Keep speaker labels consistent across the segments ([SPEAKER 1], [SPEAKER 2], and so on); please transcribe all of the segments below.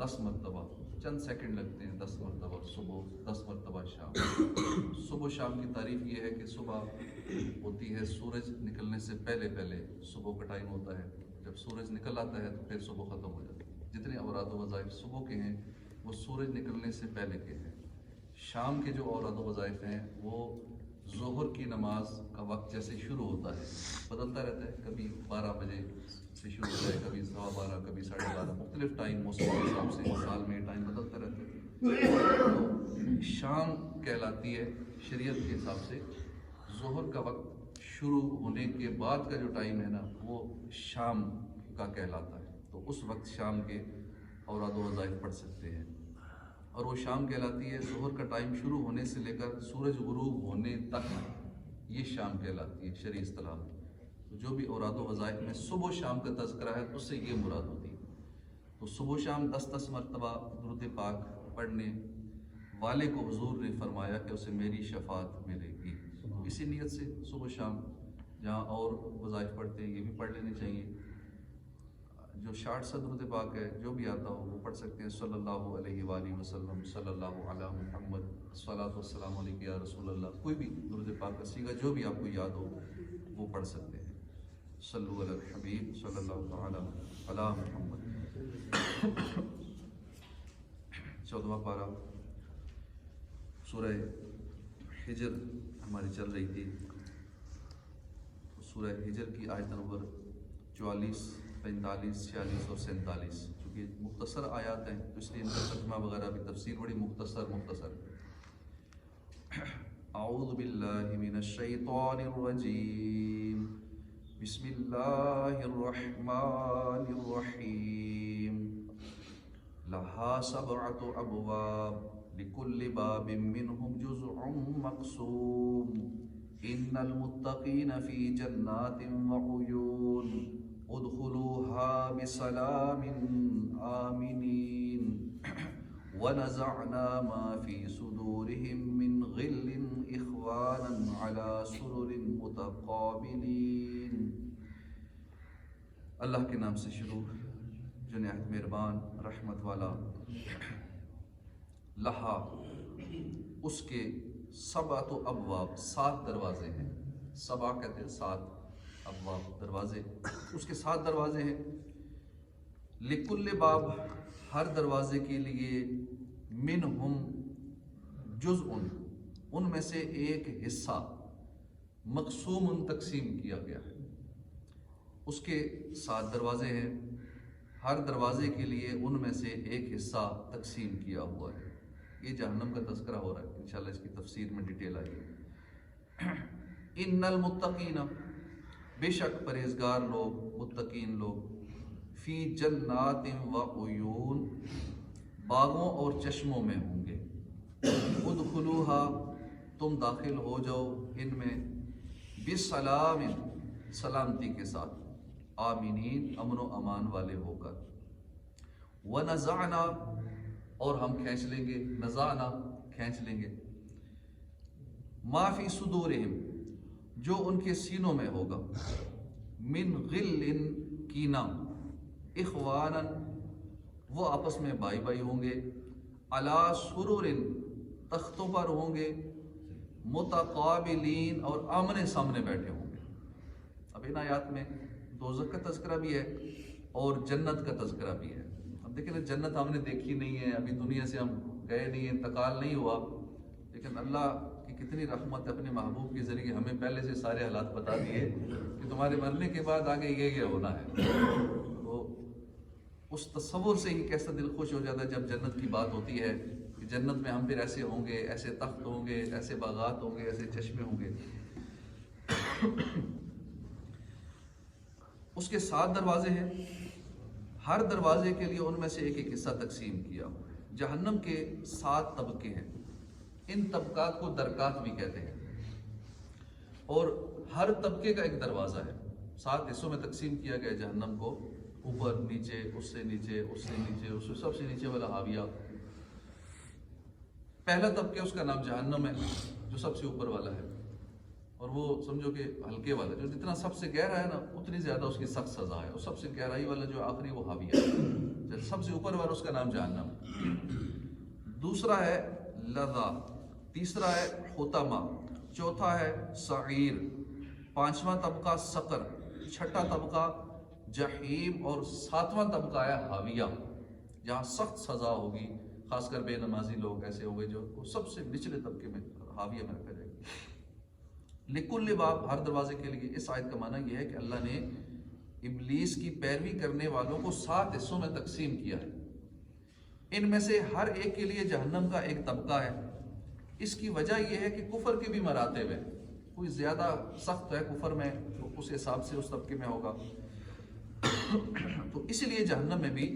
[SPEAKER 1] 10 مرتبہ، چند سیکنڈ لگتے ہیں، 10 مرتبہ صبح، 10 مرتبہ شام۔ صبح شام کی تعریف یہ ہے کہ صبح ہوتی ہے سورج نکلنے سے پہلے پہلے، صبح کا ٹائم ہوتا ہے، جب سورج نکل آتا ہے تو پھر صبح ختم ہو جاتی ہے۔ جتنے اوراد و وظائف صبح کے ہیں وہ سورج نکلنے سے پہلے کے ہیں۔ شام کے جو اوراد و وظائف ہیں وہ ظہر کی نماز کا وقت جیسے شروع ہوتا ہے، بدلتا رہتا ہے، کبھی 12 بجے سے شروع ہوتا ہے، کبھی 12:15، کبھی 12:30، مختلف ٹائم موسم کے حساب سے سال میں ٹائم بدلتا رہتا ہے۔ تو شام کہلاتی ہے شریعت کے حساب سے، ظہر کا وقت شروع ہونے کے بعد کا جو ٹائم ہے نا وہ شام کا کہلاتا ہے۔ تو اس وقت شام کے اوراد و وظائف پڑھ سکتے ہیں، اور وہ شام کہلاتی ہے ظہر کا ٹائم شروع ہونے سے لے کر سورج غروب ہونے تک، یہ شام کہلاتی ہے شرعی اصطلاح میں۔ تو جو بھی اوراد و وظائف میں صبح و شام کا تذکرہ ہے اس سے یہ مراد ہوتی ہے۔ تو صبح و شام 10 مرتبہ درود پاک پڑھنے والے کو حضور نے فرمایا کہ اسے میری شفاعت ملے گی۔ اسی نیت سے صبح و شام جہاں اور وظائف پڑھتے ہیں یہ بھی پڑھ لینے چاہیے۔ جو شارٹ سا درود پاک ہے جو بھی آتا ہو وہ پڑھ سکتے ہیں، صلی اللہ علیہ وآلہ وسلم، صلی اللہ علی محمد، الصلاۃ والسلام علیک یا رسول اللہ، کوئی بھی درود پاک کا صیغہ جو بھی آپ کو یاد ہو وہ پڑھ سکتے ہیں۔ صلو علی الحبیب صلی اللہ تعالی علی محمد۔ 14واں پارہ سورہ ہجر ہماری چل رہی تھی، سورہ ہجر کی آیت نمبر 44، 45، 46 اور 47، چونکہ مختصر آیات ہیں تو اس لیے ان کا ترجمہ وغیرہ بھی تفسیر بڑی مختصر اعوذ باللہ من الشیطان الرجیم، بسم اللہ الرحمن الرحیم، لہا سبعۃ ابواب لکل باب منہم جزء مقسوم، ان المتقین فی جنات وعیون، ادخلوها بسلام آمنین، ونزعنا ما فی صدورهم من غل اخوانا علی سرر متقابلین۔ اللہ کے نام سے شروع جو نہایت مہربان رحمت والا۔ لہا اس کے سبعۃ ابواب، 7 دروازے ہیں، سبع کہتے ہیں 7، ابواب دروازے، اس کے 7 دروازے ہیں۔ لکل باب ہر دروازے کے لیے، منہم جزء ان میں سے ایک حصہ، مقسوم تقسیم کیا گیا ہے۔ اس کے 7 دروازے ہیں، ہر دروازے کے لیے ان میں سے ایک حصہ تقسیم کیا ہوا ہے۔ یہ جہنم کا تذکرہ ہو رہا ہے، انشاءاللہ اس کی تفسیر میں ڈیٹیل آئے گی۔ ان المتقین بے شک پرہیزگار لوگ، متقین لوگ، فی جنات و عیون باغوں اور چشموں میں ہوں گے، ادخلوها تم داخل ہو جاؤ ان میں، بسلام سلامتی کے ساتھ، آمینین امن و امان والے ہو کر، ونزعنا اور ہم کھینچ لیں گے، نزعنا کھینچ لیں گے، ما فی صدورہم جو ان کے سینوں میں ہوگا، من غل کینہ، اخوانا وہ آپس میں بھائی بھائی ہوں گے، علی سرر تختوں پر ہوں گے، متقابلین اور آمنے سامنے بیٹھے ہوں گے۔ اب ان آیات میں دوزخ کا تذکرہ بھی ہے اور جنت کا تذکرہ بھی ہے۔ اب دیکھیں نا، جنت ہم نے دیکھی نہیں ہے، ابھی دنیا سے ہم گئے نہیں ہیں، انتقال نہیں ہوا، لیکن اللہ کی کتنی رحمت اپنے محبوب کے ذریعے ہمیں پہلے سے سارے حالات بتا دیے کہ تمہارے مرنے کے بعد آگے یہ ہونا ہے۔ تو اس تصور سے ہی کیسا دل خوش ہو جاتا ہے جب جنت کی بات ہوتی ہے کہ جنت میں ہم پھر ایسے ہوں گے، ایسے تخت ہوں گے، ایسے باغات ہوں گے، ایسے چشمے ہوں گے۔ اس کے 7 دروازے ہیں، ہر دروازے کے لیے ان میں سے ایک ایک حصہ تقسیم کیا ہوا ہے۔ جہنم کے 7 طبقے ہیں، ان طبقات کو درکات بھی کہتے ہیں، اور ہر طبقے کا ایک دروازہ ہے۔ 7 حصوں میں تقسیم کیا گیا جہنم کو، اوپر نیچے، اس سے نیچے، اس سے نیچے، اس سے سب سے نیچے والا حاویہ۔ پہلا طبقہ اس کا نام جہنم ہے جو سب سے اوپر والا ہے، اور وہ سمجھو کہ ہلکے والا، جو جتنا سب سے گہرا ہے نا اتنی زیادہ اس کی سخت سزا ہے، اور سب سے گہرائی والا جو آخری وہ حاویہ ہے۔ سب سے اوپر والا اس کا نام جہنم، دوسرا ہے لظا، تیسرا ہے حطمہ، چوتھا ہے سعیر، پانچواں طبقہ سقر، چھٹا طبقہ جحیم، اور ساتواں طبقہ ہے حاویہ، جہاں سخت سزا ہوگی، خاص کر بے نمازی لوگ ایسے ہو گئے جو سب سے نچلے طبقے میں حاویہ میں رکھا جائے گا۔ لکل باب، ہر دروازے کے لیے۔ اس آیت کا معنی یہ ہے کہ اللہ نے ابلیس کی پیروی کرنے والوں کو 7 حصوں میں تقسیم کیا ہے، ان میں سے ہر ایک کے لیے جہنم کا ایک طبقہ ہے۔ اس کی وجہ یہ ہے کہ کفر کے بھی مراتب ہیں، کوئی زیادہ سخت ہے کفر میں تو اس حساب سے اس طبقے میں ہوگا، تو اسی لیے جہنم میں بھی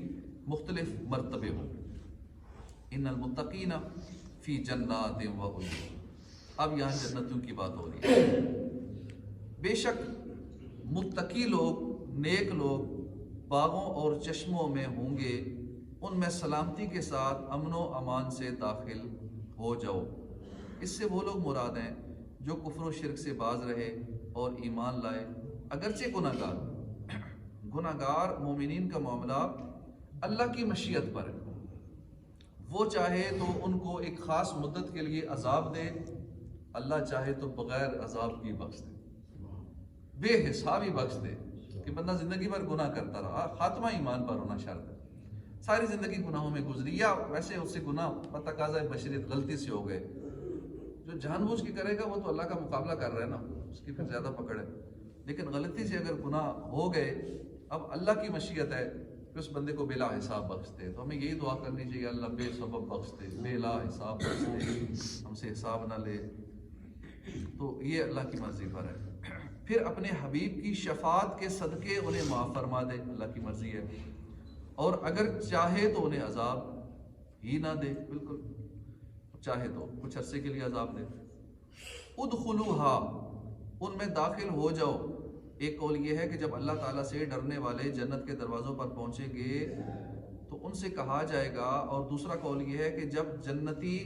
[SPEAKER 1] مختلف مرتبے ہوں۔ ان المتقین فی جنات و عیون، اب یہاں جنتوں کی بات ہو رہی ہے۔ بے شک متقی لوگ، نیک لوگ باغوں اور چشموں میں ہوں گے، ان میں سلامتی کے ساتھ امن و امان سے داخل ہو جاؤ۔ اس سے وہ لوگ مراد ہیں جو کفر و شرک سے باز رہے اور ایمان لائے، اگرچہ گناہگار مومنین کا معاملہ اللہ کی مشیت پر ہے، وہ چاہے تو ان کو ایک خاص مدت کے لیے عذاب دے، اللہ چاہے تو بغیر عذاب کی بخش دے، بے حساب ہی بخش دے، کہ بندہ زندگی بھر گناہ کرتا رہا، خاتمہ ایمان پر ہونا شرط ہے، ساری زندگی گناہوں میں گزری، یا ویسے اس سے گناہ بتقاضۂ بشریت غلطی سے ہو گئے۔ جو جان بوجھ کے کرے گا وہ تو اللہ کا مقابلہ کر رہا ہے نا، اس کی پھر زیادہ پکڑ ہے، لیکن غلطی سے اگر گناہ ہو گئے، اب اللہ کی مشیت ہے کہ اس بندے کو بلا حساب بخش دے، تو ہمیں یہی دعا کرنی چاہیے، اللہ بے سبب بخش دے، بلا حساب بخش دے، ہم سے حساب نہ لے، تو یہ اللہ کی مرضی پر ہے۔ پھر اپنے حبیب کی شفاعت کے صدقے انہیں معاف فرما دے، اللہ کی مرضی ہے، اور اگر چاہے تو انہیں عذاب ہی نہ دے، بالکل چاہے تو کچھ عرصے کے لیے عذاب دے۔ ادخلوہا، ان میں داخل ہو جاؤ۔ ایک قول یہ ہے کہ جب اللہ تعالیٰ سے ڈرنے والے جنت کے دروازوں پر پہنچیں گے تو ان سے کہا جائے گا، اور دوسرا قول یہ ہے کہ جب جنتی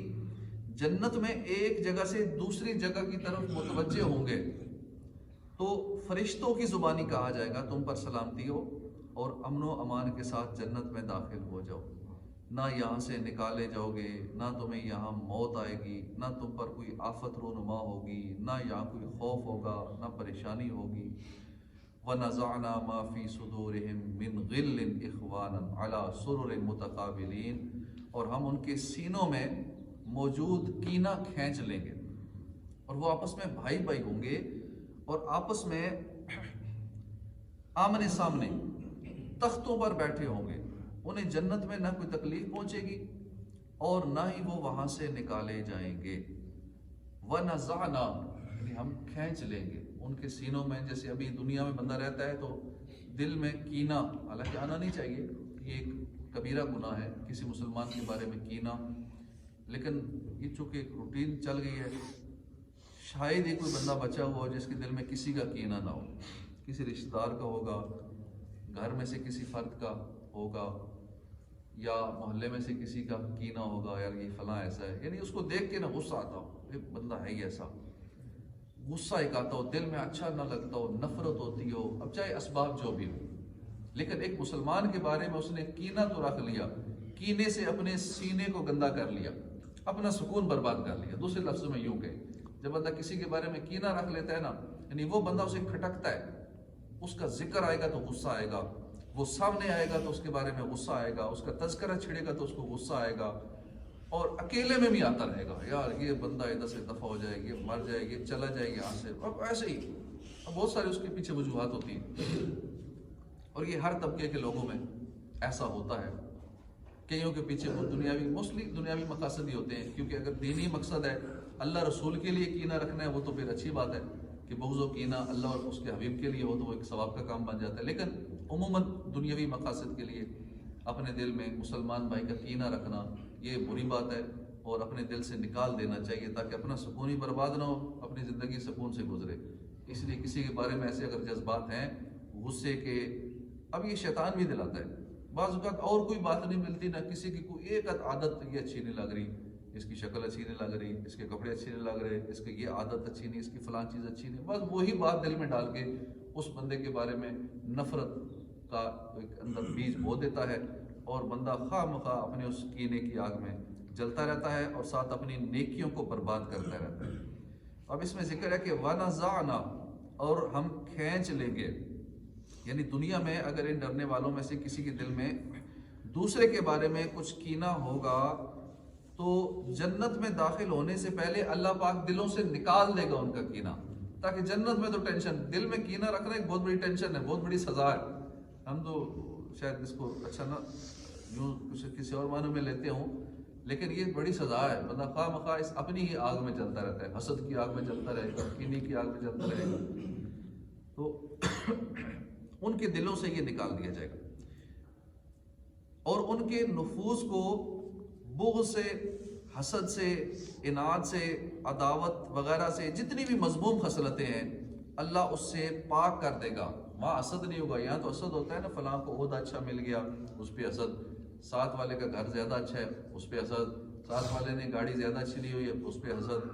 [SPEAKER 1] جنت میں ایک جگہ سے دوسری جگہ کی طرف متوجہ ہوں گے تو فرشتوں کی زبانی کہا جائے گا تم پر سلامتی ہو اور امن و امان کے ساتھ جنت میں داخل ہو جاؤ، نہ یہاں سے نکالے جاؤ گے، نہ تمہیں یہاں موت آئے گی، نہ تم پر کوئی آفت رونما ہوگی، نہ یہاں کوئی خوف ہوگا، نہ پریشانی ہوگی۔ وَنَزَعْنَا مَا فِي صُدُورِهِم مِّن غِلٍّ إِخْوَانًا عَلَى سُرُرٍ مُتَقَابِلِينَ، اور ہم ان کے سینوں میں موجود کینہ کھینچ لیں گے، اور وہ آپس میں بھائی بھائی ہوں گے، اور آپس میں آمنے سامنے تختوں پر بیٹھے ہوں گے، انہیں جنت میں نہ کوئی تکلیف پہنچے گی اور نہ ہی وہ وہاں سے نکالے جائیں گے۔ وَنَزَعْنَا، یعنی ہم کھینچ لیں گے ان کے سینوں میں، جیسے ابھی دنیا میں بندہ رہتا ہے تو دل میں کینہ، حالانکہ آنا نہیں چاہیے، یہ ایک کبیرہ گناہ ہے کسی مسلمان کے بارے میں کینہ، لیکن یہ چونکہ ایک روٹین چل گئی ہے، شاید ہی کوئی بندہ بچا ہوا ہو جس کے دل میں کسی کا کینہ نہ ہو، کسی رشتہ دار کا ہوگا، گھر میں سے کسی فرد کا ہوگا، یا محلے میں سے کسی کا کینہ ہوگا، یار یہ فلاں ایسا ہے، یعنی اس کو دیکھ کے نا غصہ آتا ہو، یہ بندہ ہے ہی ایسا، غصہ ایک آتا ہو، دل میں اچھا نہ لگتا ہو، نفرت ہوتی ہو، اب چاہے اسباب جو بھی ہو، لیکن ایک مسلمان کے بارے میں اس نے کینہ تو رکھ لیا، کینے سے اپنے سینے کو گندا کر لیا، اپنا سکون برباد کر لیا۔ دوسرے لفظوں میں یوں کہ جب بندہ کسی کے بارے میں کینہ رکھ لیتا ہے نا، یعنی وہ بندہ اسے کھٹکتا ہے، اس کا ذکر آئے گا تو غصہ آئے گا، وہ سامنے آئے گا تو اس کے بارے میں غصہ آئے گا، اس کا تذکرہ چھڑے گا تو اس کو غصہ آئے گا، اور اکیلے میں بھی آتا رہے گا، یار یہ بندہ ادھر سے دفع ہو جائے، یہ مر جائے، یہ چلا جائے یہاں سے، اب ایسے ہی اب بہت سارے اس کے پیچھے وجوہات ہوتی ہیں، اور یہ ہر طبقے کے لوگوں میں ایسا ہوتا ہے۔ کئیوں کے پیچھے وہ دنیاوی، موسٹلی دنیاوی مقاصد ہی ہوتے ہیں، کیونکہ اگر دینی مقصد ہے، اللہ رسول کے لیے کینہ رکھنا ہے، وہ تو پھر اچھی بات ہے کہ بغض و کینہ اللہ اور اس کے حبیب کے لیے ہو تو وہ ایک ثواب کا کام بن جاتا ہے، لیکن عموماً دنیاوی مقاصد کے لیے اپنے دل میں مسلمان بھائی کا کینہ رکھنا یہ بری بات ہے، اور اپنے دل سے نکال دینا چاہیے تاکہ اپنا سکون ہی برباد نہ ہو، اپنی زندگی سکون سے گزرے۔ اس لیے کسی کے بارے میں ایسے اگر جذبات ہیں غصے کے، اب یہ شیطان بھی دلاتا ہے، بعض اوقات اور کوئی بات نہیں ملتی، نہ کسی کی کوئی ایک عادت یہ اچھی نہیں لگ رہی، اس کی شکل اچھی نہیں لگ رہی، اس کے کپڑے اچھے نہیں لگ رہے، اس کی یہ عادت اچھی نہیں، اس کی فلاں چیز اچھی نہیں، بس وہی بات دل میں ڈال کے اس بندے کے بارے میں نفرت کا ایک اندر بیج بو دیتا ہے، اور بندہ خواہ مخواہ اپنے اس کینے کی آگ میں جلتا رہتا ہے اور ساتھ اپنی نیکیوں کو برباد کرتا رہتا ہے۔ اب اس میں ذکر ہے کہ وَنَزَعْنَا، اور ہم کھینچ لیں گے، یعنی دنیا میں اگر ان ڈرنے والوں میں سے کسی کے دل میں دوسرے کے بارے میں کچھ کینہ ہوگا تو جنت میں داخل ہونے سے پہلے اللہ پاک دلوں سے نکال دے گا ان کا کینہ، تاکہ جنت میں تو ٹینشن، دل میں کینہ رکھنا ایک بہت بڑی ٹینشن ہے، بہت بڑی سزا ہے۔ ہم تو شاید اس کو اچھا نہ یوں کسی اور معنوں میں لیتے ہوں، لیکن یہ بڑی سزا ہے۔ بندہ خواہ مخواہ اس اپنی ہی آگ میں جلتا رہتا ہے، حسد کی آگ میں جلتا رہے گا، کینے کی آگ میں جلتا رہے گا، تو ان کے دلوں سے یہ نکال دیا جائے گا، اور ان کے نفوس کو بغض سے، حسد سے، اناد سے، عداوت وغیرہ سے، جتنی بھی مذموم خصلتیں ہیں اللہ اس سے پاک کر دے گا۔ وہاں حسد نہیں ہوگا، یہاں تو حسد ہوتا ہے نا، فلاں کو عہدہ اچھا مل گیا اس پہ حسد، ساتھ والے کا گھر زیادہ اچھا ہے اس پہ حسد، ساتھ والے نے گاڑی زیادہ اچھی لی ہوئی ہے اس پہ حسد،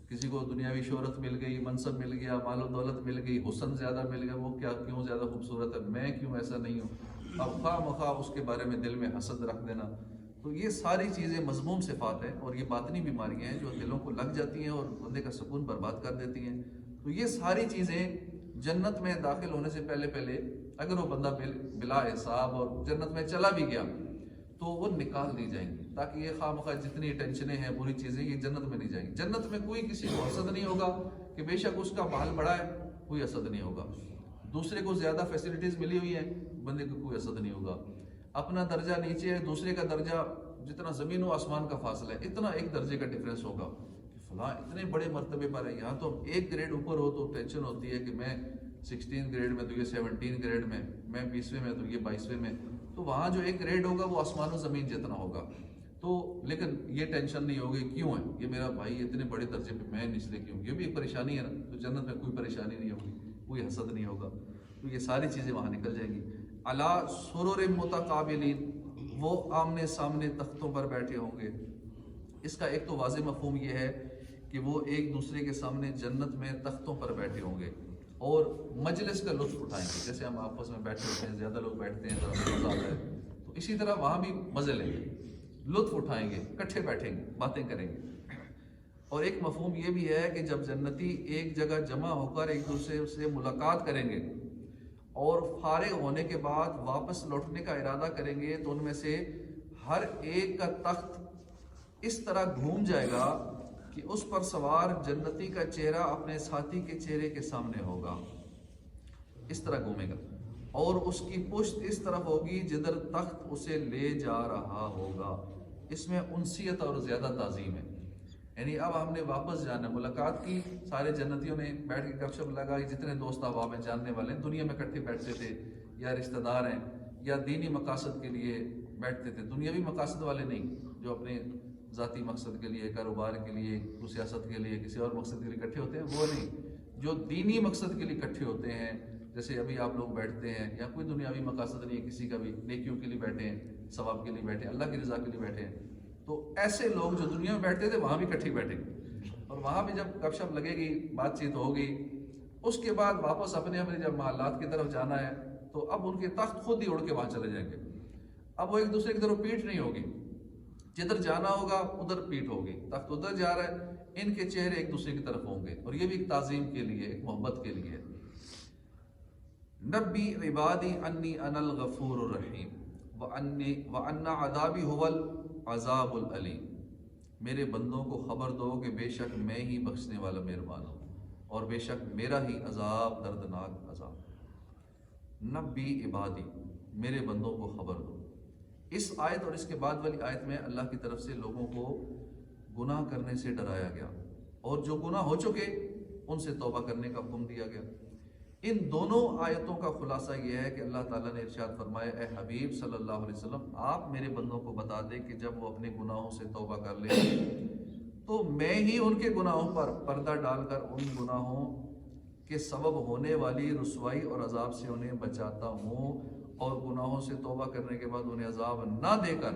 [SPEAKER 1] کسی کو دنیاوی شہرت مل گئی، منصب مل گیا، مال و دولت مل گئی، حسن زیادہ مل گیا، وہ کیا کیوں زیادہ خوبصورت ہے، میں کیوں ایسا نہیں ہوں، اب خواہ مخواہ اس کے بارے میں دل میں حسد رکھ دینا۔ تو یہ ساری چیزیں مذموم صفات ہیں، اور یہ باطنی بیماریاں ہیں جو دلوں کو لگ جاتی ہیں اور بندے کا سکون برباد کر دیتی ہیں۔ تو یہ ساری چیزیں جنت میں داخل ہونے سے پہلے اگر وہ بندہ بلا حساب اور جنت میں چلا بھی گیا تو وہ نکال دی جائیں گی، تاکہ یہ خواہ مخواہ جتنی ٹینشنیں ہیں، بری چیزیں، یہ جنت میں نہیں جائیں گی۔ جنت میں کوئی کسی کو حسد نہیں ہوگا کہ بے شک اس کا مال بڑا ہے، کوئی حسد نہیں ہوگا۔ دوسرے کو زیادہ فیسلٹیز ملی ہوئی ہیں، بندے کو کوئی حسد نہیں ہوگا۔ اپنا درجہ نیچے ہے، دوسرے کا درجہ جتنا زمین و آسمان کا فاصلہ ہے اتنا ایک درجے کا ڈفرینس ہوگا کہ فلاں اتنے بڑے مرتبے پر ہے، یہاں تو ایک گریڈ اوپر ہو تو ٹینشن ہوتی ہے کہ میں 16 گریڈ میں تو یہ 17 گریڈ میں 20ویں میں تو یہ 22ویں میں، تو وہاں جو ایک گریڈ ہوگا وہ آسمان و زمین جتنا ہوگا۔ تو لیکن یہ ٹینشن نہیں ہوگی کیوں ہے یہ میرا بھائی اتنے بڑے درجے پہ، میں نچلے کیوں، یہ بھی ایک پریشانی ہے نا۔ تو جنت میں کوئی پریشانی نہیں ہوگی، کوئی حسد نہیں ہوگا، تو یہ ساری چیزیں وہاں نکل جائیں گی۔ علی سرر متقابلین، وہ آمنے سامنے تختوں پر بیٹھے ہوں گے۔ اس کا ایک تو واضح مفہوم یہ ہے کہ وہ ایک دوسرے کے سامنے جنت میں تختوں پر بیٹھے ہوں گے اور مجلس کا لطف اٹھائیں گے، جیسے ہم آپس میں بیٹھے ہوتے ہیں، زیادہ لوگ بیٹھتے ہیں تو مزہ آتا ہے، تو اسی طرح وہاں بھی مزے لیں گے، لطف اٹھائیں گے، کٹھے بیٹھیں گے، باتیں کریں گے۔ اور ایک مفہوم یہ بھی ہے کہ جب جنتی ایک جگہ جمع ہو کر ایک دوسرے سے ملاقات کریں گے اور فارغ ہونے کے بعد واپس لوٹنے کا ارادہ کریں گے تو ان میں سے ہر ایک کا تخت اس طرح گھوم جائے گا کہ اس پر سوار جنتی کا چہرہ اپنے ساتھی کے چہرے کے سامنے ہوگا، اس طرح گھومے گا، اور اس کی پشت اس طرف ہوگی جدھر تخت اسے لے جا رہا ہوگا۔ اس میں انسیت اور زیادہ تعظیم ہے، یعنی اب ہم نے واپس جانا، ملاقات کی، سارے جنتیوں نے بیٹھ کے گپ شپ لگائی، جتنے دوست احباب ہیں، جاننے والے ہیں، دنیا میں اکٹھے بیٹھتے تھے، یا رشتہ دار ہیں، یا دینی مقاصد کے لیے بیٹھتے تھے، دنیاوی مقاصد والے نہیں جو اپنے ذاتی مقصد کے لیے، کاروبار کے لیے، سیاست کے لیے، کسی اور مقصد کے لیے اکٹھے ہوتے ہیں، وہ نہیں، جو دینی مقصد کے لیے اکٹھے ہوتے ہیں، جیسے ابھی آپ لوگ بیٹھتے ہیں، یا کوئی دنیاوی مقاصد نہیں ہے کسی کا بھی، نیکیوں کے لیے بیٹھے ہیں، ثواب کے لیے بیٹھے ہیں، اللہ کی رضا کے لیے بیٹھے ہیں، تو ایسے لوگ جو دنیا میں بیٹھتے تھے وہاں بھی اکٹھے بیٹھیں گے، اور وہاں بھی جب گپ شپ لگے گی، بات چیت ہوگی، اس کے بعد واپس اپنے اپنے جب محلات کی طرف جانا ہے تو اب ان کے تخت خود ہی اڑ کے وہاں چلے جائیں گے، اب وہ ایک دوسرے کی طرف پیٹ نہیں ہوگی، جدھر جانا ہوگا ادھر پیٹ ہوگی، تخت ادھر جا رہا ہے، ان کے چہرے ایک دوسرے کی طرف ہوں گے، اور یہ بھی ایک تعظیم کے لیے، ایک محبت کے لیے۔ نبی عبادی انی انا الغفور الرحیم وَأَنَّ عَذَابِي هُوَ الْعَذَابُ الْأَلِيمُ، میرے بندوں کو خبر دو کہ بے شک میں ہی بخشنے والا مہربان ہوں، اور بے شک میرا ہی عذاب دردناک عذاب۔ نبی عبادی، میرے بندوں کو خبر دو۔ اس آیت اور اس کے بعد والی آیت میں اللہ کی طرف سے لوگوں کو گناہ کرنے سے ڈرایا گیا، اور جو گناہ ہو چکے ان سے توبہ کرنے کا حکم دیا گیا۔ ان دونوں آیتوں کا خلاصہ یہ ہے کہ اللہ تعالیٰ نے ارشاد فرمایا، اے حبیب صلی اللہ علیہ وسلم، آپ میرے بندوں کو بتا دیں کہ جب وہ اپنے گناہوں سے توبہ کر لیں تو میں ہی ان کے گناہوں پر پردہ ڈال کر ان گناہوں کے سبب ہونے والی رسوائی اور عذاب سے انہیں بچاتا ہوں، اور گناہوں سے توبہ کرنے کے بعد انہیں عذاب نہ دے کر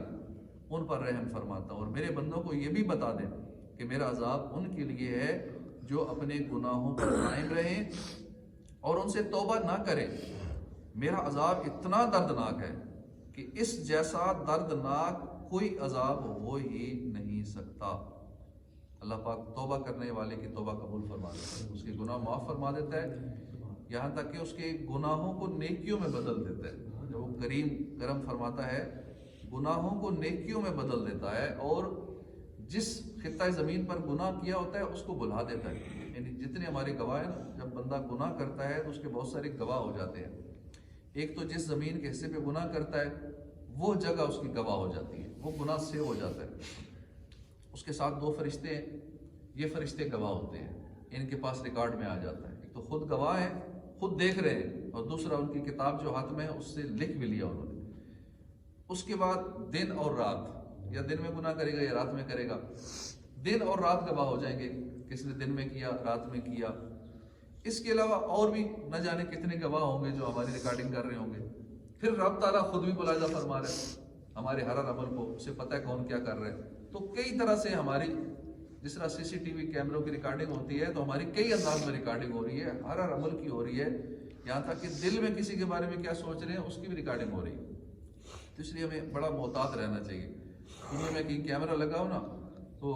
[SPEAKER 1] ان پر رحم فرماتا ہوں۔ اور میرے بندوں کو یہ بھی بتا دیں کہ میرا عذاب ان کے لیے ہے جو اپنے گناہوں پر قائم رہیں اور ان سے توبہ نہ کریں، میرا عذاب اتنا دردناک ہے کہ اس جیسا دردناک کوئی عذاب ہو ہی نہیں سکتا۔ اللہ پاک توبہ کرنے والے کی توبہ قبول فرما دیتا ہے، اس کے گناہ معاف فرما دیتا ہے، یہاں تک کہ اس کے گناہوں کو نیکیوں میں بدل دیتا ہے۔ جو وہ کرم فرماتا ہے، گناہوں کو نیکیوں میں بدل دیتا ہے، اور جس خطہ زمین پر گناہ کیا ہوتا ہے اس کو بھلا دیتا ہے۔ یعنی جتنے ہمارے گواہ ہیں، جب بندہ گناہ کرتا ہے تو اس کے بہت سارے گواہ ہو جاتے ہیں۔ ایک تو جس زمین کے حصے پہ گناہ کرتا ہے وہ جگہ اس کی گواہ ہو جاتی ہے، وہ گناہ سیو ہو جاتا ہے۔ اس کے ساتھ 2 فرشتے ہیں، یہ فرشتے گواہ ہوتے ہیں، ان کے پاس ریکارڈ میں آ جاتا ہے۔ ایک تو خود گواہ ہے، خود دیکھ رہے ہیں، اور دوسرا ان کی کتاب جو ہاتھ میں ہے اس سے لکھ بھی لیا انہوں نے۔ اس کے بعد دن اور رات، یا دن میں گناہ کرے گا یا رات میں کرے گا، دن اور رات گواہ ہو جائیں گے، کس نے دن میں کیا، رات میں کیا۔ اس کے علاوہ اور بھی نہ جانے کتنے گواہ ہوں گے جو ہماری ریکارڈنگ کر رہے ہوں گے۔ پھر رب تعالیٰ خود بھی ملاحظہ فرما رہے ہیں ہمارے ہر عمل کو، اسے پتہ ہے کون کیا کر رہے ہیں۔ تو کئی طرح سے ہماری، جس طرح CCTV کیمروں کی ریکارڈنگ ہوتی ہے، تو ہماری کئی انداز میں ریکارڈنگ ہو رہی ہے، ہر عمل کی ہو رہی ہے، یہاں تک کہ دل میں کسی کے بارے میں کیا سوچ رہے ہیں اس کی بھی ریکارڈنگ ہو رہی ہے۔ تو اس لیے ہمیں بڑا محتاط رہنا چاہیے۔ دنیا میں کہیں کیمرہ لگا ہو نا، تو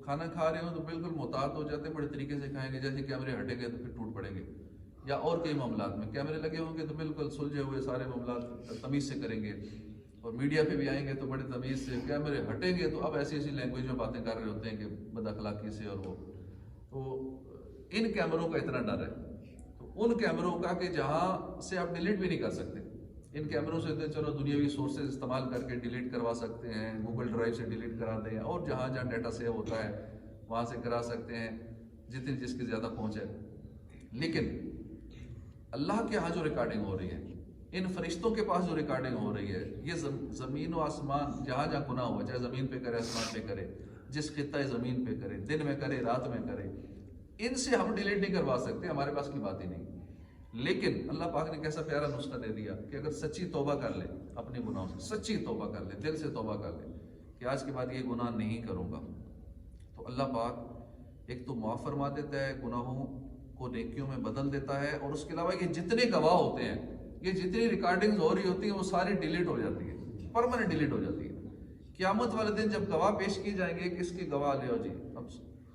[SPEAKER 1] کھانا کھا رہے ہوں تو بالکل محتاط ہو جاتے ہیں، بڑے طریقے سے کھائیں گے، جیسے کیمرے ہٹیں گے تو پھر ٹوٹ پڑیں گے۔ یا اور کئی معاملات میں کیمرے لگے ہوں گے تو بالکل سلجھے ہوئے سارے معاملات تمیز سے کریں گے، اور میڈیا پہ بھی آئیں گے تو بڑے تمیز سے، کیمرے ہٹیں گے تو اب ایسی ایسی لینگویج میں باتیں کر رہے ہوتے ہیں کہ بد اخلاقی سے، اور وہ تو ان کیمروں کا اتنا ڈر ہے، تو ان کیمروں کا کہ جہاں سے آپ ڈیلیٹ بھی نہیں کر سکتے۔ ان کیمروں سے تو چلو دنیاوی سورسز استعمال کر کے ڈیلیٹ کروا سکتے ہیں، گوگل ڈرائیو سے ڈیلیٹ کرا دیں، اور جہاں جہاں ڈیٹا سیو ہوتا ہے وہاں سے کرا سکتے ہیں، جتنی جس کی زیادہ پہنچ ہے۔ لیکن اللہ کے ہاں جو ریکارڈنگ ہو رہی ہے، ان فرشتوں کے پاس جو ریکارڈنگ ہو رہی ہے، یہ زمین و آسمان جہاں جہاں گناہ ہوا، چاہے زمین پہ کرے، آسمان پہ کرے، جس خطہ زمین پہ کرے، دن میں کرے، رات میں کرے، ان سے ہم ڈیلیٹ نہیں کروا سکتے، ہمارے پاس کی بات ہی نہیں۔ لیکن اللہ پاک نے کیسا پیارا نسخہ دے دیا کہ اگر سچی توبہ کر لے اپنے گناہوں سے، سچی توبہ کر لے، دل سے توبہ کر لے کہ آج کے بعد یہ گناہ نہیں کروں گا، تو اللہ پاک ایک تو معاف فرما دیتا ہے، گناہوں کو نیکیوں میں بدل دیتا ہے، اور اس کے علاوہ یہ جتنے گواہ ہوتے ہیں، یہ جتنی ریکارڈنگز ہو رہی ہوتی ہیں وہ ساری ڈیلیٹ ہو جاتی ہے، پرماننٹ ڈیلیٹ ہو جاتی ہے۔ قیامت والے دن جب گواہ پیش کی جائیں گے کہ اس کی گواہ لے آؤ جی، اب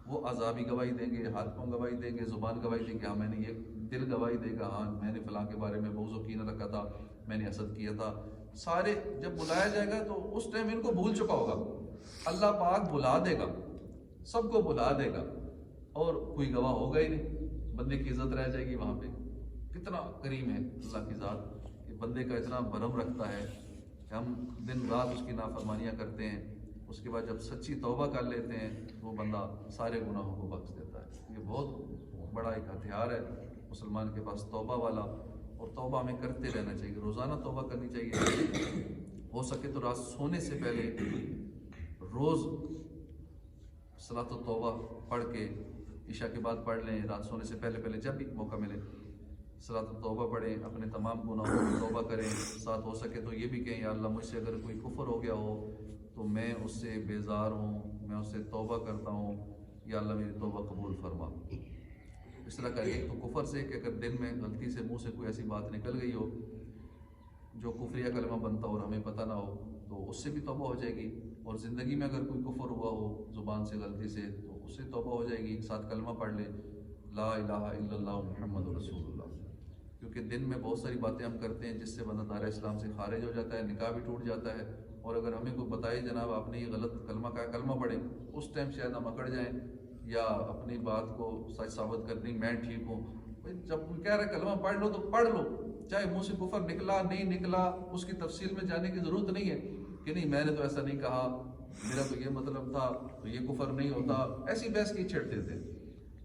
[SPEAKER 1] وہ عذابی گواہی دیں گے، ہاتھ پاؤں گواہی دیں گے، زبان گواہی دیں گے، ہاں میں نے یہ، دل گواہی دے گا، ہاں میں نے فلاں کے بارے میں بغض و کینہ رکھا تھا، میں نے حسد کیا تھا۔ سارے جب بلایا جائے گا تو اس ٹائم ان کو بھول چکا ہوگا، اللہ پاک بلا دے گا، سب کو بلا دے گا، اور کوئی گواہ ہوگا ہی نہیں، بندے کی عزت رہ جائے گی وہاں پہ۔ کتنا کریم ہے اللہ کی ذات کہ بندے کا اتنا برم رکھتا ہے کہ ہم دن رات اس کی نافرمانیاں کرتے ہیں، اس کے بعد جب سچی توبہ کر لیتے ہیں وہ بندہ سارے گناہوں کو بخش دیتا ہے۔ یہ بہت بڑا ایک ہتھیار ہے مسلمان کے پاس توبہ والا، اور توبہ ہمیں کرتے رہنا چاہیے، روزانہ توبہ کرنی چاہیے۔ ہو سکے تو رات سونے سے پہلے روز صلاۃ التوبہ پڑھ کے، عشاء کے بعد پڑھ لیں، رات سونے سے پہلے پہلے جب بھی موقع ملے صلاۃ التوبہ پڑھیں، اپنے تمام گناہوں کی توبہ کریں، ساتھ ہو سکے تو یہ بھی کہیں یا اللہ مجھ سے اگر کوئی کفر ہو گیا ہو تو میں اس سے بیزار ہوں، میں اس سے توبہ کرتا ہوں، یا اللہ میری توبہ قبول فرما۔ اس طرح کر ایک تو کفر سے کہ اگر دن میں غلطی سے منہ سے کوئی ایسی بات نکل گئی ہو جو کفریہ کلمہ بنتا ہو اور ہمیں پتہ نہ ہو تو اس سے بھی توبہ ہو جائے گی، اور زندگی میں اگر کوئی کفر ہوا ہو زبان سے غلطی سے تو اس سے توبہ ہو جائے گی۔ ساتھ کلمہ پڑھ لے، لا الہ الا اللہ محمد رسول اللہ، کیونکہ دن میں بہت ساری باتیں ہم کرتے ہیں جس سے بندہ دائرہ اسلام سے خارج ہو جاتا ہے، نکاح بھی ٹوٹ جاتا ہے، اور اگر ہمیں کوئی بتائے جناب آپ نے یہ غلط کلمہ کہا، کلمہ پڑھیں، اس ٹائم شاید ہم اکڑ جائیں یا اپنی بات کو سچ ثابت کرنی میں ٹھیک ہوں۔ جب کوئی کہہ رہا ہے کلمہ پڑھ لو تو پڑھ لو، چاہے منہ سے کفر نکلا نہیں نکلا، اس کی تفصیل میں جانے کی ضرورت نہیں ہے کہ نہیں میں نے تو ایسا نہیں کہا، میرا تو یہ مطلب تھا، تو یہ کفر نہیں ہوتا، ایسی بحث کی چھیڑتے تھے۔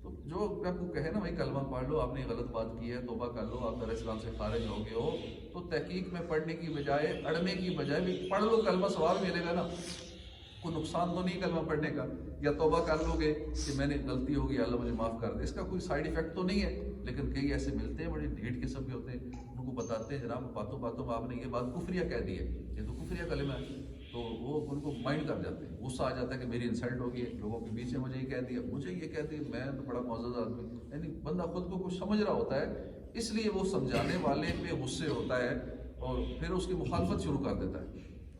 [SPEAKER 1] تو جو آپ کو کہے نا بھائی کلمہ پڑھ لو، آپ نے غلط بات کی ہے، توبہ کر لو، آپ دائرہ اسلام سے خارج ہو گئے ہو، تو تحقیق میں پڑھنے کی بجائے، اڑنے کی بجائے بھی پڑھ لو، کلمہ ثواب ملے گا نا، کوئی نقصان تو نہیں کلمہ پڑھنے کا۔ یا توبہ کر لو گے کہ میں نے غلطی ہوگی، اللہ مجھے معاف کر دے، اس کا کوئی سائیڈ ایفیکٹ تو نہیں ہے۔ لیکن کئی ایسے ملتے ہیں بڑے ڈھیٹ قسم کے ہوتے ہیں، ان کو بتاتے ہیں جناب باتوں باتوں میں آپ نے یہ بات کفریہ کہہ دی ہے، یہ تو کفریہ کلمہ ہے، تو وہ ان کو مائنڈ کر جاتے ہیں، غصہ آ جاتا ہے کہ میری انسلٹ ہوگی، لوگوں کے بیچ میں مجھے یہ کہہ دیا، مجھے یہ کہہ دیا، میں تو بڑا معزز آدمی، یعنی بندہ خود کو کچھ سمجھ رہا ہوتا ہے، اس لیے وہ سمجھانے والے پہ غصے ہوتا ہے، اور پھر اس کی مخالفت شروع کر دیتا ہے.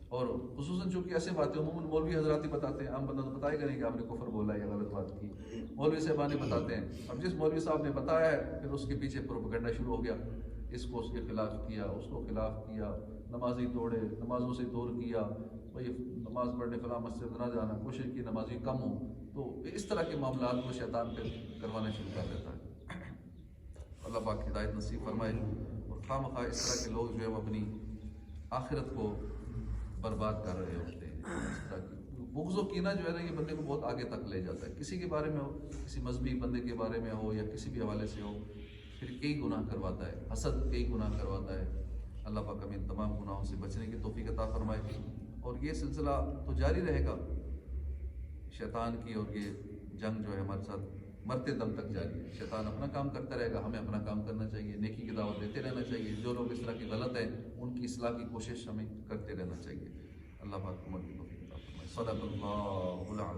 [SPEAKER 1] اور خصوصاً چونکہ ایسے باتیں عموماً مولوی حضرات ہی بتاتے ہیں، عام بندہ تو بتائے گا نہیں کہ آپ نے کفر بولا ہے یا غلط بات کی. مولوی صاحبان ہی بتاتے ہیں. اب جس مولوی صاحب نے بتایا ہے پھر اس کے پیچھے پروپیگنڈا شروع ہو گیا، اس کو اس کے خلاف کیا، اس کو خلاف کیا، نمازی توڑے، نمازوں سے دور کیا، بھائی نماز پڑھنے فلاں مسجد نہ جانا، کوشش کی نمازی کم ہو. تو اس طرح کے معاملات کو شیطان پہ کروانا شروع کر دیتا ہے. اللہ پاک ہدایت نصیب فرمائے. اور خواہ مخواہ اس طرح کے لوگ جو ہے وہ اپنی آخرت کو برباد کر رہے ہوتے ہیں. اس طرح کی بغض و کینہ جو ہے نا یہ بندے کو بہت آگے تک لے جاتا ہے. کسی کے بارے میں ہو، کسی مذہبی بندے کے بارے میں ہو یا کسی بھی حوالے سے ہو، پھر کئی گناہ کرواتا ہے، حسد کئی گناہ کرواتا ہے. اللہ پاک ہمیں ان تمام گناہوں سے بچنے کی توفیق عطا فرمائے. اور یہ سلسلہ تو جاری رہے گا، شیطان کی اور یہ جنگ جو ہے ہمارے ساتھ مرتے دم تک جاری ہے. شیطان اپنا کام کرتا رہے گا، ہمیں اپنا کام کرنا چاہیے، نیکی کی دعوت دیتے رہنا چاہیے. جو لوگ اس طرح کی غلط ہیں ان کی اصلاح کی کوشش ہمیں کرتے رہنا چاہیے. اللہ پاک عمر کی توفیق عطا فرمائے. صدق اللہ العظیم.